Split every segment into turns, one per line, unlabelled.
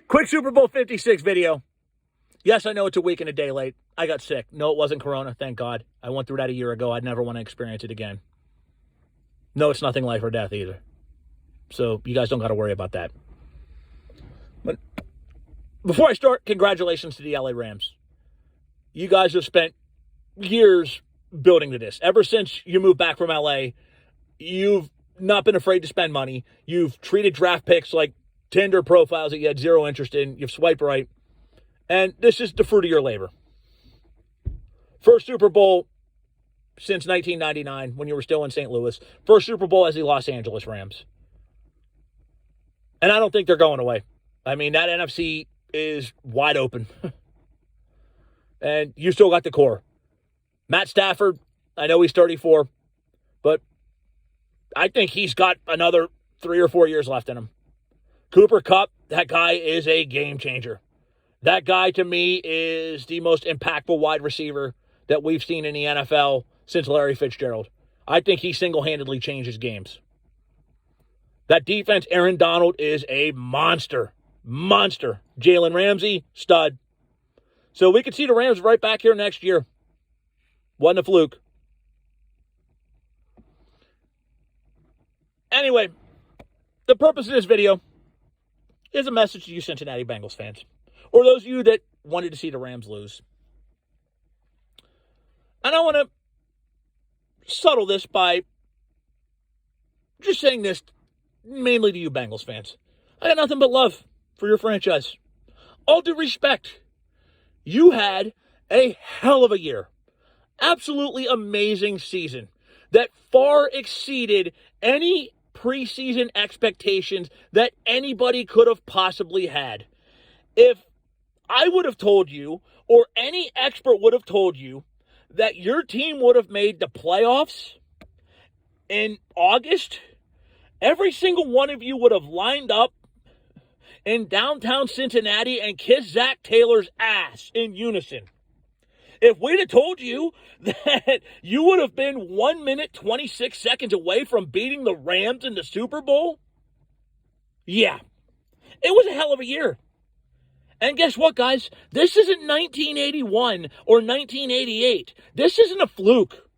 Quick Super Bowl 56 video. Yes, I know it's a week and a day late. I got sick. No, it wasn't Corona, thank God. I went through that a year ago. I'd never want to experience it again. No, it's nothing life or death either. So you guys don't got to worry about that. But before I start, congratulations to the LA Rams. You guys have spent years building to this. Ever since you moved back from LA, you've not been afraid to spend money. You've treated draft picks like Tinder profiles that you had zero interest in. You've swiped right. And this is the fruit of your labor. First Super Bowl since 1999 when you were still in St. Louis. First Super Bowl as the Los Angeles Rams. And I don't think they're going away. I mean, that NFC is wide open. And you still got the core. Matt Stafford, I know he's 34, but I think he's got another 3 or 4 years left in him. Cooper Kupp, that guy is a game changer. That guy, to me, is the most impactful wide receiver that we've seen in the NFL since Larry Fitzgerald. I think he single-handedly changes games. That defense, Aaron Donald, is a monster. Monster. Jalen Ramsey, stud. So we could see the Rams right back here next year. Wasn't a fluke. Anyway, the purpose of this video is a message to you Cincinnati Bengals fans, or those of you that wanted to see the Rams lose. And I want to settle this by just saying this mainly to you Bengals fans. I got nothing but love for your franchise. All due respect, you had a hell of a year. Absolutely amazing season that far exceeded any preseason expectations that anybody could have possibly had. If I would have told you, or any expert would have told you, that your team would have made the playoffs in August, every single one of you would have lined up in downtown Cincinnati and kissed Zach Taylor's ass in unison. If we'd have told you that you would have been 1 minute, 26 seconds away from beating the Rams in the Super Bowl, yeah, it was a hell of a year. And guess what, guys? This isn't 1981 or 1988. This isn't a fluke.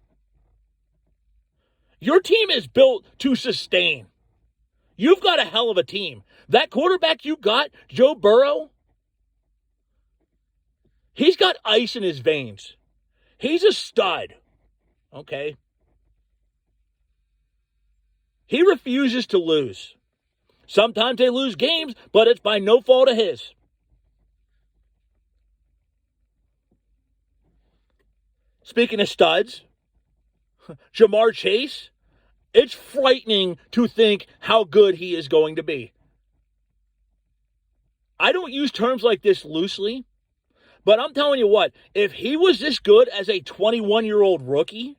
Your team is built to sustain. You've got a hell of a team. That quarterback you got, Joe Burrow, he's got ice in his veins. He's a stud. Okay? He refuses to lose. Sometimes they lose games, but it's by no fault of his. Speaking of studs, Ja'Marr Chase, it's frightening to think how good he is going to be. I don't use terms like this loosely, but I'm telling you what, if he was this good as a 21-year-old rookie,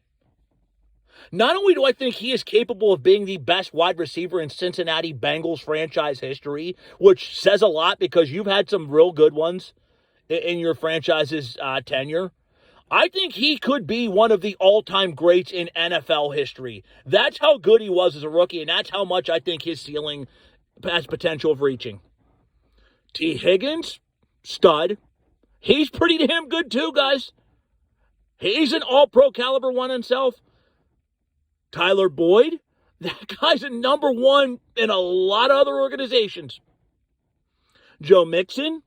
not only do I think he is capable of being the best wide receiver in Cincinnati Bengals franchise history, which says a lot because you've had some real good ones in your franchise's tenure, I think he could be one of the all-time greats in NFL history. That's how good he was as a rookie, and that's how much I think his ceiling has potential of reaching. T. Higgins, stud. He's pretty damn good too, guys. He's an all-pro caliber one himself. Tyler Boyd, that guy's a number one in a lot of other organizations. Joe Mixon.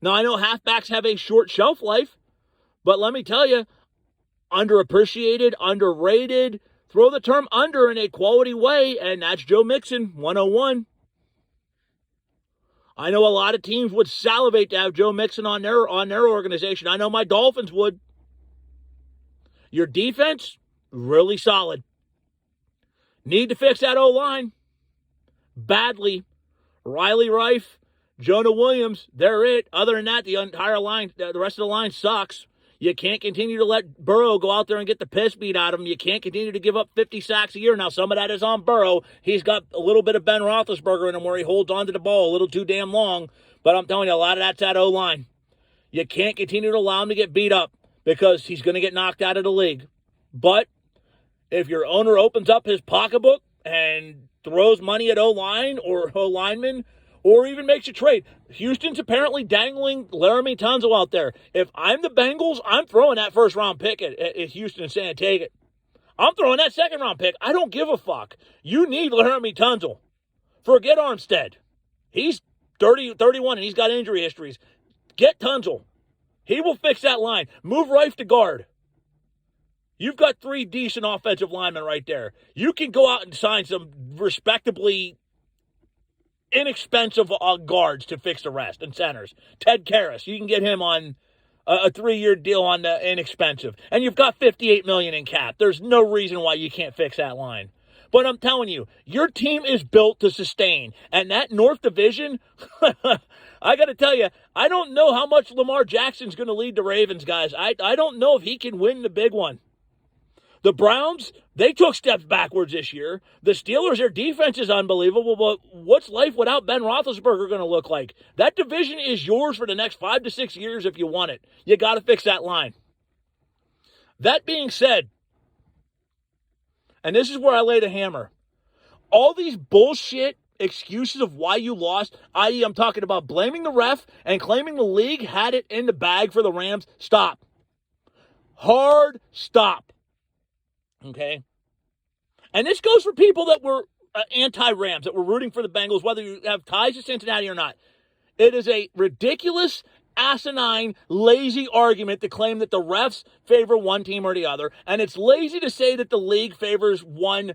Now, I know halfbacks have a short shelf life, but let me tell you, underappreciated, underrated, throw the term under in a quality way, and that's Joe Mixon, 101. I know a lot of teams would salivate to have Joe Mixon on their organization. I know my Dolphins would. Your defense, really solid. Need to fix that O-line. Badly. Riley Rife, Jonah Williams, they're it. Other than that, the entire line, the rest of the line sucks. You can't continue to let Burrow go out there and get the piss beat out of him. You can't continue to give up 50 sacks a year. Now, some of that is on Burrow. He's got a little bit of Ben Roethlisberger in him where he holds onto the ball a little too damn long. But I'm telling you, a lot of that's that O-line. You can't continue to allow him to get beat up because he's going to get knocked out of the league. But if your owner opens up his pocketbook and throws money at O-line or O-lineman, or even makes a trade. Houston's apparently dangling Laremy Tunsil out there. If I'm the Bengals, I'm throwing that first-round pick at Houston and saying, take it. I'm throwing that second-round pick. I don't give a fuck. You need Laremy Tunsil. Forget Armstead. He's 31, and he's got injury histories. Get Tunsil. He will fix that line. Move Rife to guard. You've got 3 decent offensive linemen right there. You can go out and sign some respectably inexpensive guards to fix the rest and centers. Ted Karras, you can get him on a 3-year deal on the inexpensive. And you've got $58 million in cap. There's no reason why you can't fix that line. But I'm telling you, your team is built to sustain. And that North Division, I got to tell you, I don't know how much Lamar Jackson's going to lead the Ravens, guys. I don't know if he can win the big one. The Browns, they took steps backwards this year. The Steelers, their defense is unbelievable, but what's life without Ben Roethlisberger going to look like? That division is yours for the next 5 to 6 years if you want it. You got to fix that line. That being said, and this is where I lay the hammer, all these bullshit excuses of why you lost, i.e. I'm talking about blaming the ref and claiming the league had it in the bag for the Rams, stop. Hard stop. Okay? And this goes for people that were anti-Rams, that were rooting for the Bengals, whether you have ties to Cincinnati or not. It is a ridiculous, asinine, lazy argument to claim that the refs favor one team or the other, and it's lazy to say that the league favors one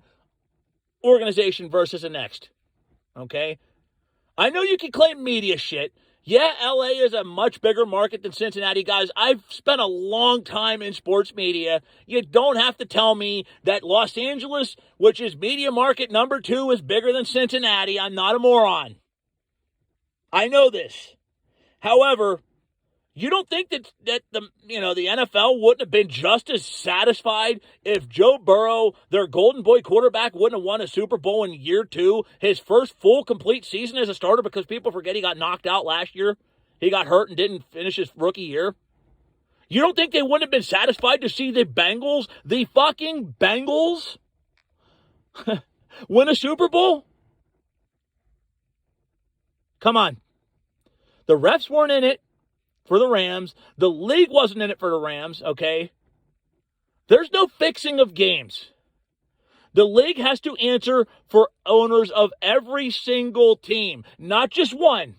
organization versus the next. Okay? I know you can claim media shit. Yeah, LA is a much bigger market than Cincinnati, guys. I've spent a long time in sports media. You don't have to tell me that Los Angeles, which is media market number 2, is bigger than Cincinnati. I'm not a moron. I know this. However, you don't think that the NFL wouldn't have been just as satisfied if Joe Burrow, their golden boy quarterback, wouldn't have won a Super Bowl in year 2, his first full complete season as a starter, because people forget he got knocked out last year. He got hurt and didn't finish his rookie year. You don't think they wouldn't have been satisfied to see the Bengals, the fucking Bengals, win a Super Bowl? Come on. The refs weren't in it for the Rams. The league wasn't in it for the Rams, okay? There's no fixing of games. The league has to answer for owners of every single team, not just one.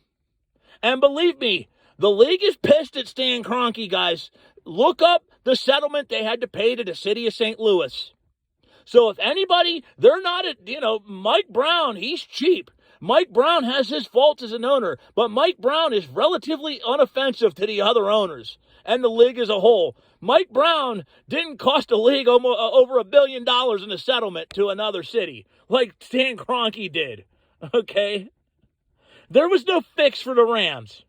And believe me, the league is pissed at Stan Kroenke, guys. Look up the settlement they had to pay to the city of St. Louis. So if anybody, they're not, Mike Brown, he's cheap. Mike Brown has his faults as an owner, but Mike Brown is relatively unoffensive to the other owners and the league as a whole. Mike Brown didn't cost the league over $1 billion in a settlement to another city like Stan Kroenke did, okay? There was no fix for the Rams.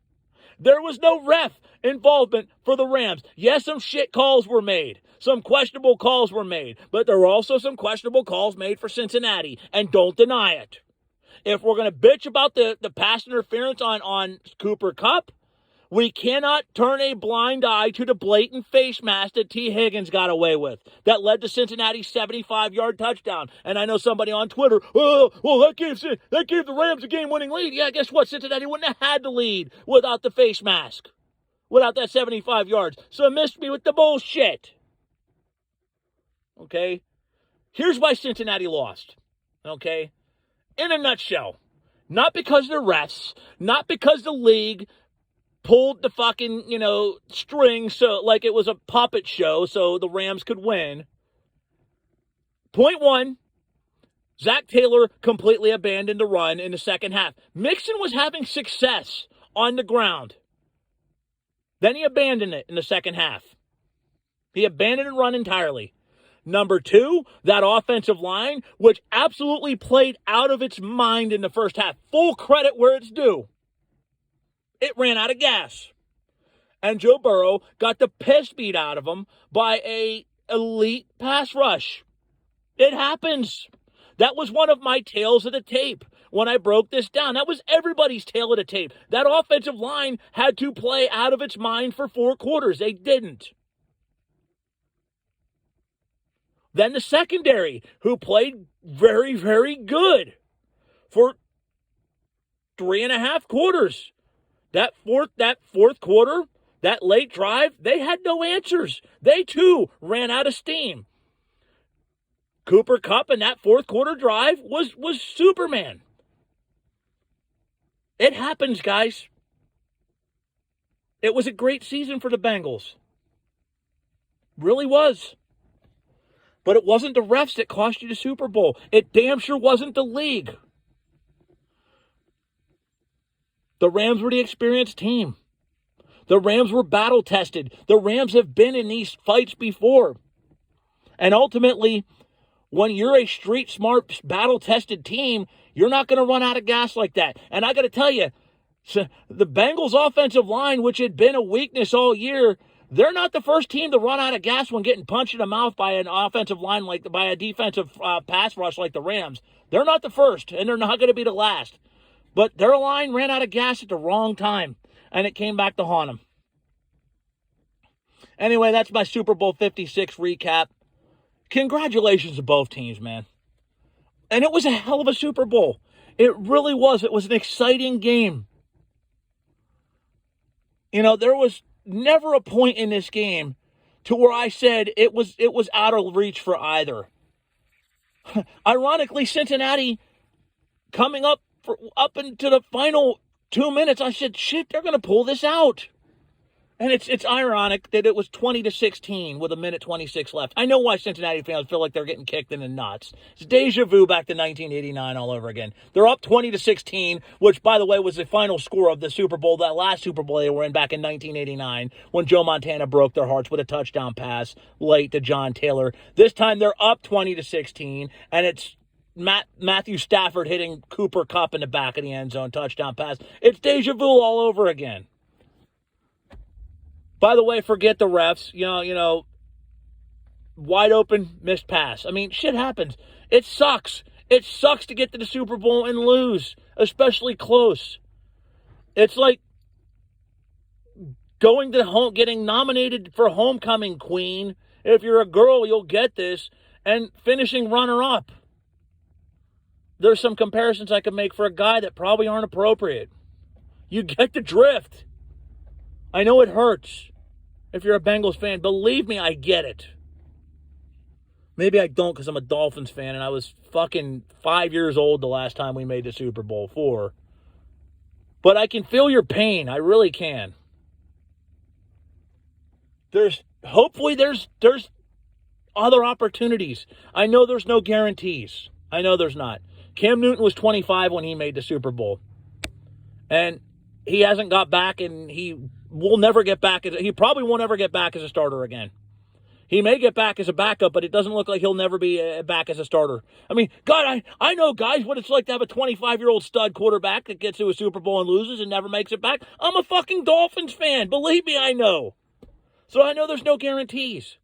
There was no ref involvement for the Rams. Yes, some shit calls were made. Some questionable calls were made, but there were also some questionable calls made for Cincinnati, and don't deny it. If we're going to bitch about the pass interference on Cooper Kupp, we cannot turn a blind eye to the blatant face mask that T. Higgins got away with that led to Cincinnati's 75-yard touchdown. And I know somebody on Twitter, that gave the Rams a game-winning lead. Yeah, guess what? Cincinnati wouldn't have had the lead without the face mask, without that 75 yards. So missed me with the bullshit. Okay? Here's why Cincinnati lost. Okay? In a nutshell, not because the refs, not because the league pulled the fucking, string so like it was a puppet show so the Rams could win. Point 1, Zach Taylor completely abandoned the run in the second half. Mixon was having success on the ground. Then he abandoned it in the second half. He abandoned the run entirely. Number 2, that offensive line, which absolutely played out of its mind in the first half. Full credit where it's due. It ran out of gas. And Joe Burrow got the piss beat out of him by a elite pass rush. It happens. That was one of my tales of the tape when I broke this down. That was everybody's tale of the tape. That offensive line had to play out of its mind for 4 quarters. They didn't. Then the secondary, who played very, very good for 3.5 quarters. That fourth quarter, that late drive, they had no answers. They, too, ran out of steam. Cooper Kupp in that fourth quarter drive was Superman. It happens, guys. It was a great season for the Bengals. Really was. But it wasn't the refs that cost you the Super Bowl. It damn sure wasn't the league. The Rams were the experienced team. The Rams were battle-tested. The Rams have been in these fights before. And ultimately, when you're a street-smart, battle-tested team, you're not going to run out of gas like that. And I got to tell you, so the Bengals' offensive line, which had been a weakness all year, they're not the first team to run out of gas when getting punched in the mouth by an offensive line, by a defensive pass rush like the Rams. They're not the first, and they're not going to be the last. But their line ran out of gas at the wrong time, and it came back to haunt them. Anyway, that's my Super Bowl 56 recap. Congratulations to both teams, man. And it was a hell of a Super Bowl. It really was. It was an exciting game. You know, there was never a point in this game to where I said it was out of reach for either. Ironically, Cincinnati coming up into the final 2 minutes, I said, shit, they're going to pull this out. And it's ironic that it was 20-16 with 1:26 left. I know why Cincinnati fans feel like they're getting kicked in the nuts. It's deja vu back to 1989 all over again. They're up 20-16, which, by the way, was the final score of the Super Bowl, that last Super Bowl they were in back in 1989, when Joe Montana broke their hearts with a touchdown pass late to John Taylor. This time they're up 20-16, and it's Matthew Stafford hitting Cooper Kupp in the back of the end zone, touchdown pass. It's deja vu all over again. By the way, forget the refs. You know, wide open, missed pass. I mean, shit happens. It sucks. It sucks to get to the Super Bowl and lose, especially close. It's like going to home, getting nominated for Homecoming Queen. If you're a girl, you'll get this, and finishing runner-up. There's some comparisons I could make for a guy that probably aren't appropriate. You get the drift. I know it hurts. If you're a Bengals fan, believe me, I get it. Maybe I don't because I'm a Dolphins fan and I was fucking 5 years old the last time we made the Super Bowl, 4. But I can feel your pain. I really can. Hopefully there's other opportunities. I know there's no guarantees. I know there's not. Cam Newton was 25 when he made the Super Bowl. And he hasn't got back, and he will never get back. He probably won't ever get back as a starter again. He may get back as a backup, but it doesn't look like he'll never be back as a starter. I mean, God, I know, guys, what it's like to have a 25-year-old stud quarterback that gets to a Super Bowl and loses and never makes it back. I'm a fucking Dolphins fan. Believe me, I know. So I know there's no guarantees,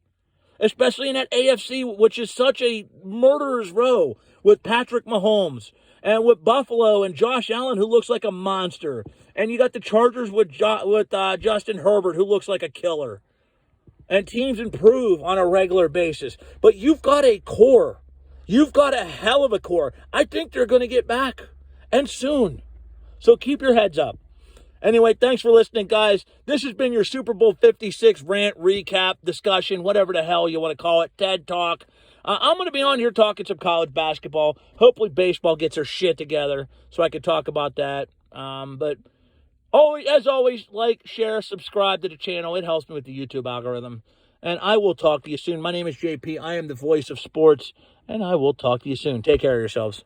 especially in that AFC, which is such a murderer's row with Patrick Mahomes and with Buffalo and Josh Allen, who looks like a monster. And you got the Chargers with Justin Herbert, who looks like a killer. And teams improve on a regular basis. But you've got a core. You've got a hell of a core. I think they're going to get back. And soon. So keep your heads up. Anyway, thanks for listening, guys. This has been your Super Bowl 56 rant, recap, discussion, whatever the hell you want to call it, TED Talk. I'm going to be on here talking some college basketball. Hopefully baseball gets their shit together so I can talk about that. But as always, like, share, subscribe to the channel. It helps me with the YouTube algorithm. And I will talk to you soon. My name is JP. I am the voice of sports. And I will talk to you soon. Take care of yourselves.